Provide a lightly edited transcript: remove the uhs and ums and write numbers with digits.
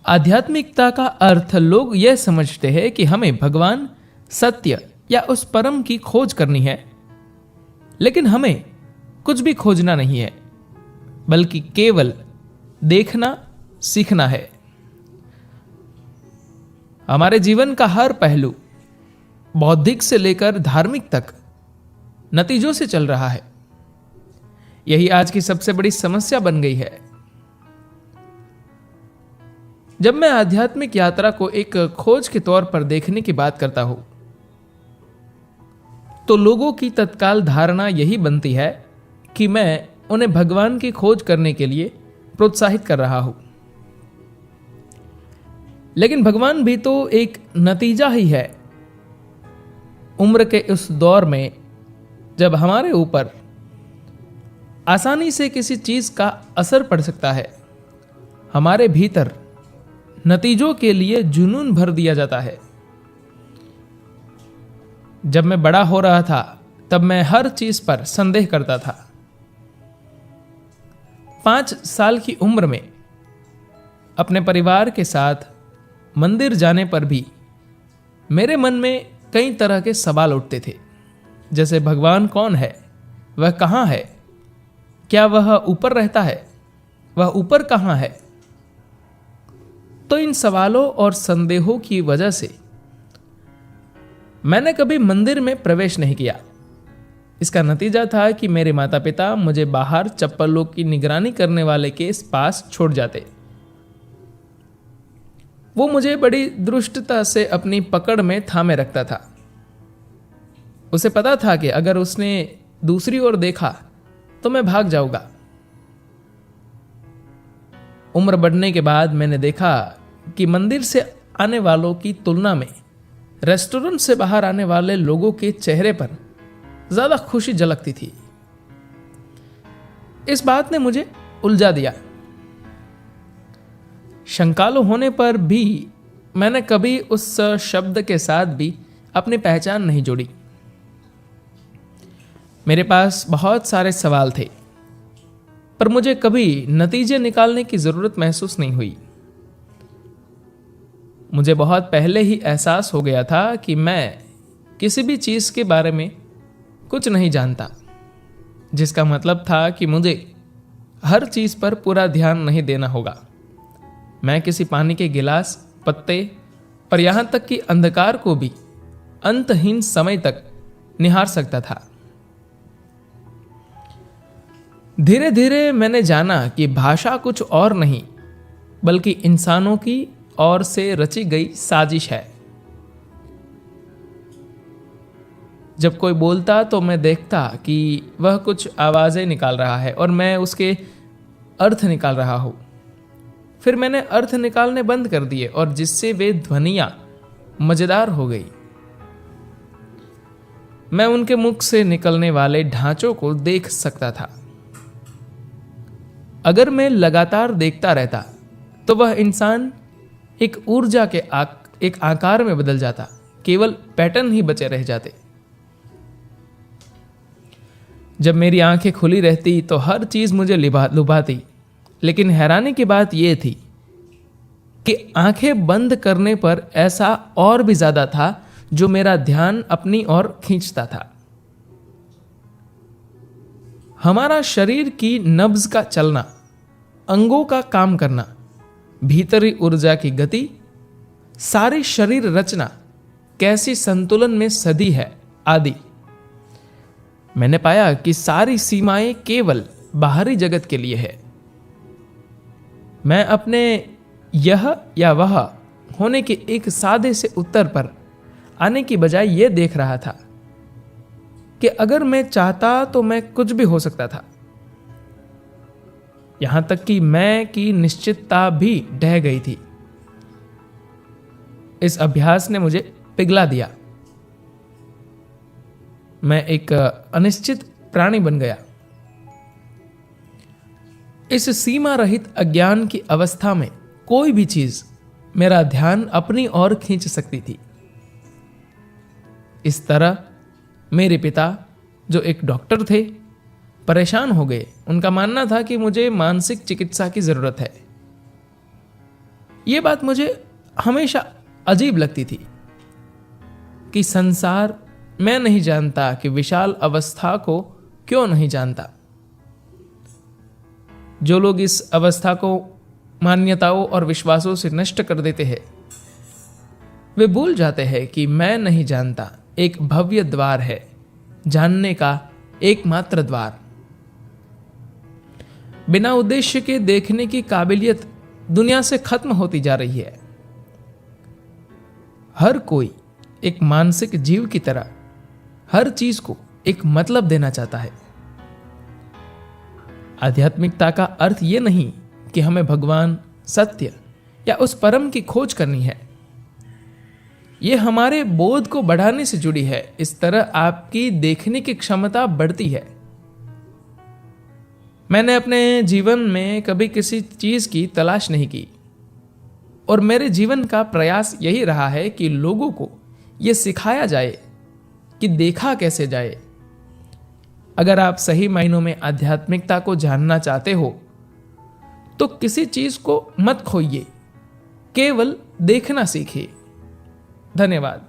आध्यात्मिकता का अर्थ लोग यह समझते हैं कि हमें भगवान, सत्य या उस परम की खोज करनी है, लेकिन हमें कुछ भी खोजना नहीं है, बल्कि केवल देखना सीखना है। हमारे जीवन का हर पहलू, बौद्धिक से लेकर धार्मिक तक, नतीजों से चल रहा है। यही आज की सबसे बड़ी समस्या बन गई है। जब मैं आध्यात्मिक यात्रा को एक खोज के तौर पर देखने की बात करता हूं, तो लोगों की तत्काल धारणा यही बनती है कि मैं उन्हें भगवान की खोज करने के लिए प्रोत्साहित कर रहा हूं। लेकिन भगवान भी तो एक नतीजा ही है। उम्र के उस दौर में जब हमारे ऊपर आसानी से किसी चीज का असर पड़ सकता है, हमारे भीतर नतीजों के लिए जुनून भर दिया जाता है। जब मैं बड़ा हो रहा था, तब मैं हर चीज पर संदेह करता था। 5 साल की उम्र में अपने परिवार के साथ मंदिर जाने पर भी मेरे मन में कई तरह के सवाल उठते थे, जैसे भगवान कौन है, वह कहाँ है, क्या वह ऊपर रहता है, वह ऊपर कहाँ है। तो इन सवालों और संदेहों की वजह से मैंने कभी मंदिर में प्रवेश नहीं किया। इसका नतीजा था कि मेरे माता पिता मुझे बाहर चप्पलों की निगरानी करने वाले के पास छोड़ जाते। वो मुझे बड़ी दुष्टता से अपनी पकड़ में थामे रखता था। उसे पता था कि अगर उसने दूसरी ओर देखा तो मैं भाग जाऊंगा। उम्र बढ़ने के बाद मैंने देखा कि मंदिर से आने वालों की तुलना में रेस्टोरेंट से बाहर आने वाले लोगों के चेहरे पर ज्यादा खुशी झलकती थी। इस बात ने मुझे उलझा दिया। शंकालु होने पर भी मैंने कभी उस शब्द के साथ भी अपनी पहचान नहीं जोड़ी। मेरे पास बहुत सारे सवाल थे, पर मुझे कभी नतीजे निकालने की जरूरत महसूस नहीं हुई। मुझे बहुत पहले ही एहसास हो गया था कि मैं किसी भी चीज के बारे में कुछ नहीं जानता, जिसका मतलब था कि मुझे हर चीज पर पूरा ध्यान नहीं देना होगा। मैं किसी पानी के गिलास, पत्ते और यहां तक कि अंधकार को भी अंतहीन समय तक निहार सकता था। धीरे धीरे मैंने जाना कि भाषा कुछ और नहीं, बल्कि इंसानों की ओर से रची गई साजिश है। जब कोई बोलता तो मैं देखता कि वह कुछ आवाजें निकाल रहा है और मैं उसके अर्थ निकाल रहा हूं। फिर मैंने अर्थ निकालने बंद कर दिए और जिससे वे ध्वनियां मजेदार हो गई। मैं उनके मुख से निकलने वाले ढांचों को देख सकता था। अगर मैं लगातार देखता रहता तो वह इंसान एक ऊर्जा के एक आकार में बदल जाता, केवल पैटर्न ही बचे रह जाते। जब मेरी आंखें खुली रहती तो हर चीज मुझे लुभाती, लेकिन हैरानी की बात यह थी कि आंखें बंद करने पर ऐसा और भी ज्यादा था जो मेरा ध्यान अपनी ओर खींचता था। हमारा शरीर की नब्ज का चलना, अंगों का काम करना, भीतरी ऊर्जा की गति, सारी शरीर रचना कैसी संतुलन में सदी है आदि। मैंने पाया कि सारी सीमाएं केवल बाहरी जगत के लिए है। मैं अपने यह या वह होने के एक सादे से उत्तर पर आने की बजाय यह देख रहा था कि अगर मैं चाहता तो मैं कुछ भी हो सकता था। यहां तक कि मैं की निश्चितता भी ढह गई थी। इस अभ्यास ने मुझे पिघला दिया। मैं एक अनिश्चित प्राणी बन गया। इस सीमा रहित अज्ञान की अवस्था में कोई भी चीज मेरा ध्यान अपनी ओर खींच सकती थी। इस तरह मेरे पिता, जो एक डॉक्टर थे, परेशान हो गए। उनका मानना था कि मुझे मानसिक चिकित्सा की जरूरत है। ये बात मुझे हमेशा अजीब लगती थी कि संसार मैं नहीं जानता कि विशाल अवस्था को क्यों नहीं जानता। जो लोग इस अवस्था को मान्यताओं और विश्वासों से नष्ट कर देते हैं, वे भूल जाते हैं कि मैं नहीं जानता एक भव्य द्वार है, जानने का एकमात्र द्वार। बिना उद्देश्य के देखने की काबिलियत दुनिया से खत्म होती जा रही है। हर कोई एक मानसिक जीव की तरह हर चीज को एक मतलब देना चाहता है। आध्यात्मिकता का अर्थ यह नहीं कि हमें भगवान, सत्य या उस परम की खोज करनी है। यह हमारे बोध को बढ़ाने से जुड़ी है। इस तरह आपकी देखने की क्षमता बढ़ती है। मैंने अपने जीवन में कभी किसी चीज की तलाश नहीं की और मेरे जीवन का प्रयास यही रहा है कि लोगों को यह सिखाया जाए कि देखा कैसे जाए। अगर आप सही मायनों में आध्यात्मिकता को जानना चाहते हो तो किसी चीज को मत खोइए, केवल देखना सीखिए। धन्यवाद।